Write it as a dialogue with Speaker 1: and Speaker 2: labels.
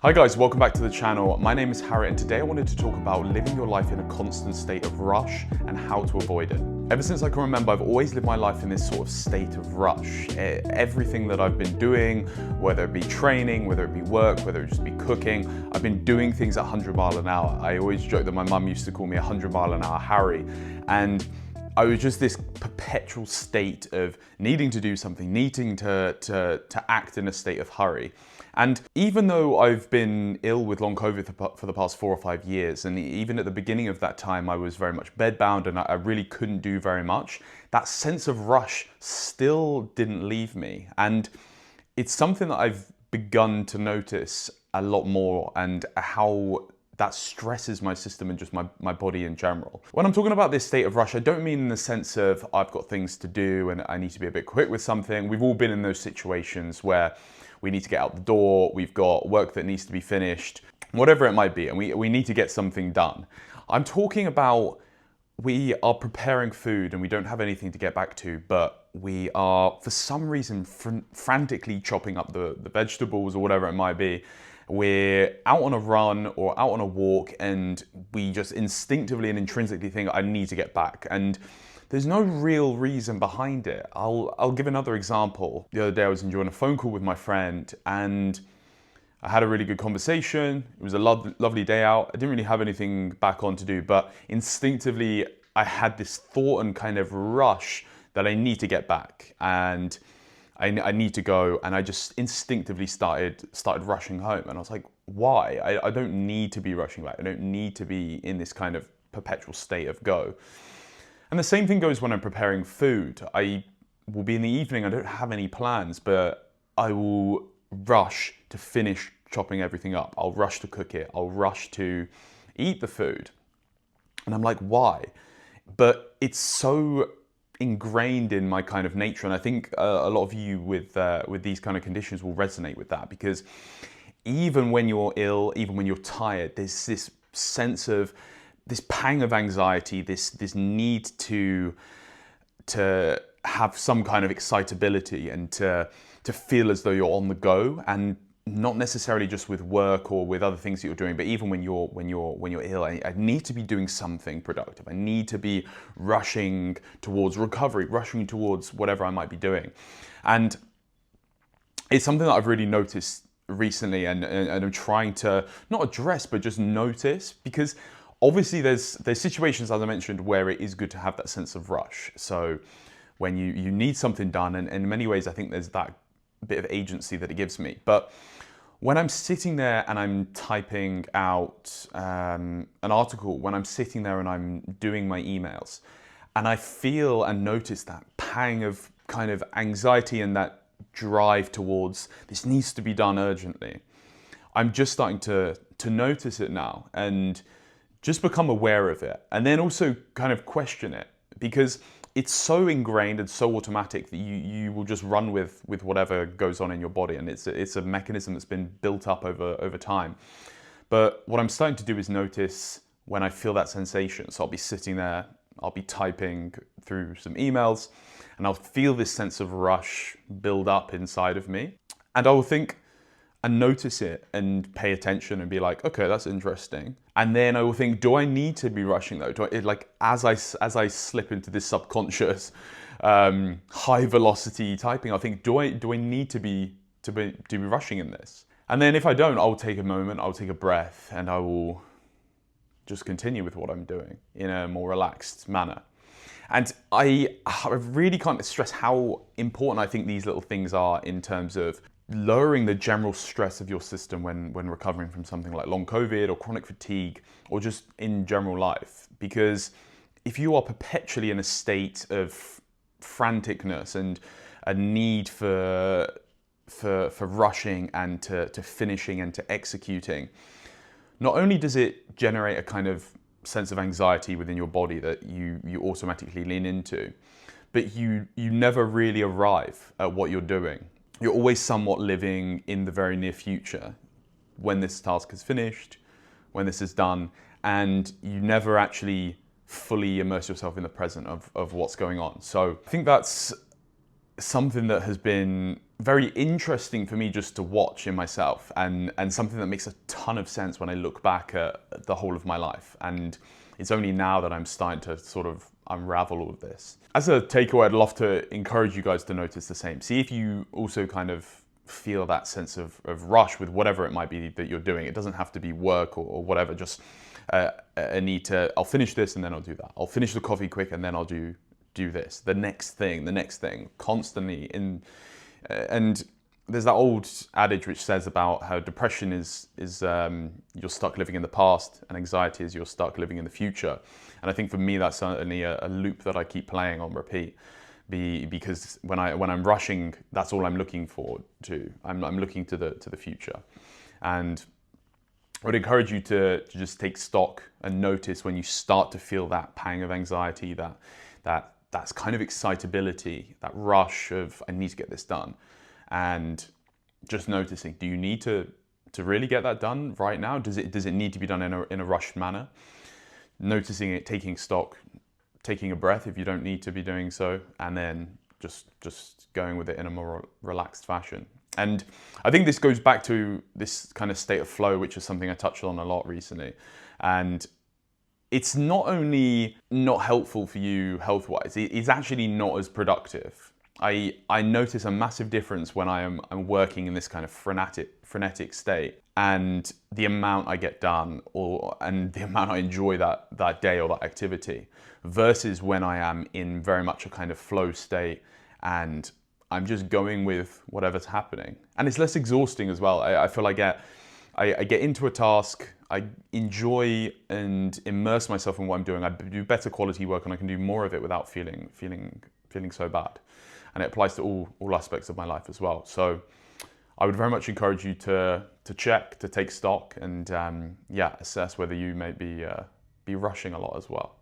Speaker 1: Hi guys, welcome back to the channel. My name is Harry and today I wanted to talk about living your life in a constant state of rush and how to avoid it. Ever since I can remember, I've always lived my life in this sort of state of rush. Everything that I've been doing, whether it be training, whether it be work, whether it just be cooking, I've been doing things at 100 mile an hour. I always joke that my mum used to call me 100 mile an hour Harry, and I was just this perpetual state of needing to do something, needing to act in a state of hurry. And even though I've been ill with long COVID for the past 4 or 5 years, and even at the beginning of that time, I was very much bedbound and I really couldn't do very much, that sense of rush still didn't leave me. And it's something that I've begun to notice a lot more, and how that stresses my system and just my body in general. When I'm talking about this state of rush, I don't mean in the sense of I've got things to do and I need to be a bit quick with something. We've all been in those situations where we need to get out the door, we've got work that needs to be finished, whatever it might be, and we need to get something done. I'm talking about we are preparing food and we don't have anything to get back to, but we are, for some reason, frantically chopping up the vegetables or whatever it might be. We're out on a run or out on a walk and we just instinctively and intrinsically think, I need to get back. And there's no real reason behind it. I'll give another example. The other day I was enjoying a phone call with my friend and I had a really good conversation. It was a lovely day out. I didn't really have anything back on to do, but instinctively I had this thought and kind of rush that I need to get back and I need to go, and I just instinctively started rushing home. And I was like, why? I don't need to be rushing back. I don't need to be in this kind of perpetual state of go. And the same thing goes when I'm preparing food. I will be in the evening, I don't have any plans, but I will rush to finish chopping everything up. I'll rush to cook it. I'll rush to eat the food. And I'm like, why? But it's so ingrained in my kind of nature, and I think a lot of you with these kind of conditions will resonate with that, because even when you're ill, even when you're tired, there's this sense of this pang of anxiety, this need to have some kind of excitability and to feel as though you're on the go, and not necessarily just with work or with other things that you're doing, but even when you're ill, I need to be doing something productive. I need to be rushing towards recovery, rushing towards whatever I might be doing. And it's something that I've really noticed recently, and I'm trying to not address, but just notice, because obviously there's situations, as I mentioned, where it is good to have that sense of rush. So when you need something done, and in many ways I think there's that bit of agency that it gives me. But when I'm sitting there and I'm typing out an article, when I'm sitting there and I'm doing my emails, and I feel and notice that pang of kind of anxiety and that drive towards this needs to be done urgently, I'm just starting to notice it now and just become aware of it, and then also kind of question it, because it's so ingrained and so automatic that you will just run with whatever goes on in your body, and it's a mechanism that's been built up over time. But what I'm starting to do is notice when I feel that sensation. So I'll be sitting there, I'll be typing through some emails, and I'll feel this sense of rush build up inside of me, and I will think and notice it and pay attention and be like, okay, that's interesting. And then I will think, do I need to be rushing though? As I slip into this subconscious high velocity typing, I think, do I need to be rushing in this? And then if I don't, I'll take a moment, I'll take a breath, and I will just continue with what I'm doing in a more relaxed manner. And I really can't stress how important I think these little things are in terms of lowering the general stress of your system when recovering from something like long COVID or chronic fatigue, or just in general life. Because if you are perpetually in a state of franticness and a need for rushing and to finishing and to executing, not only does it generate a kind of sense of anxiety within your body that you automatically lean into, but you never really arrive at what you're doing. You're always somewhat living in the very near future, when this task is finished, when this is done, and you never actually fully immerse yourself in the present of what's going on. So I think that's something that has been very interesting for me just to watch in myself, and something that makes a ton of sense when I look back at the whole of my life. And it's only now that I'm starting to sort of unravel all of this. As a takeaway, I'd love to encourage you guys to notice the same. See if you also kind of feel that sense of rush with whatever it might be that you're doing. It doesn't have to be work or whatever, just a need to, I'll finish this and then I'll do that. I'll finish the coffee quick and then I'll do this. The next thing, constantly in. And there's that old adage which says about how depression is you're stuck living in the past, and anxiety is you're stuck living in the future. And I think for me that's certainly a loop that I keep playing on repeat. Because when I'm rushing, that's all I'm looking forward to. I'm looking to the future, and I would encourage you to just take stock and notice when you start to feel that pang of anxiety, that's kind of excitability, that rush of I need to get this done, and just noticing, do you need to really get that done right now? Does it need to be done in a rushed manner? Noticing it, taking stock, taking a breath if you don't need to be doing so, and then just going with it in a more relaxed fashion. And I think this goes back to this kind of state of flow, which is something I touched on a lot recently. And it's not only not helpful for you health-wise, it's actually not as productive. I notice a massive difference when I'm working in this kind of frenetic state, and the amount I get done and the amount I enjoy that day or that activity, versus when I am in very much a kind of flow state and I'm just going with whatever's happening. And it's less exhausting as well. I feel I get into a task, I enjoy and immerse myself in what I'm doing. I do better quality work and I can do more of it without feeling so bad. And it applies to all aspects of my life as well. So I would very much encourage you to check, to take stock, and assess whether you may be rushing a lot as well.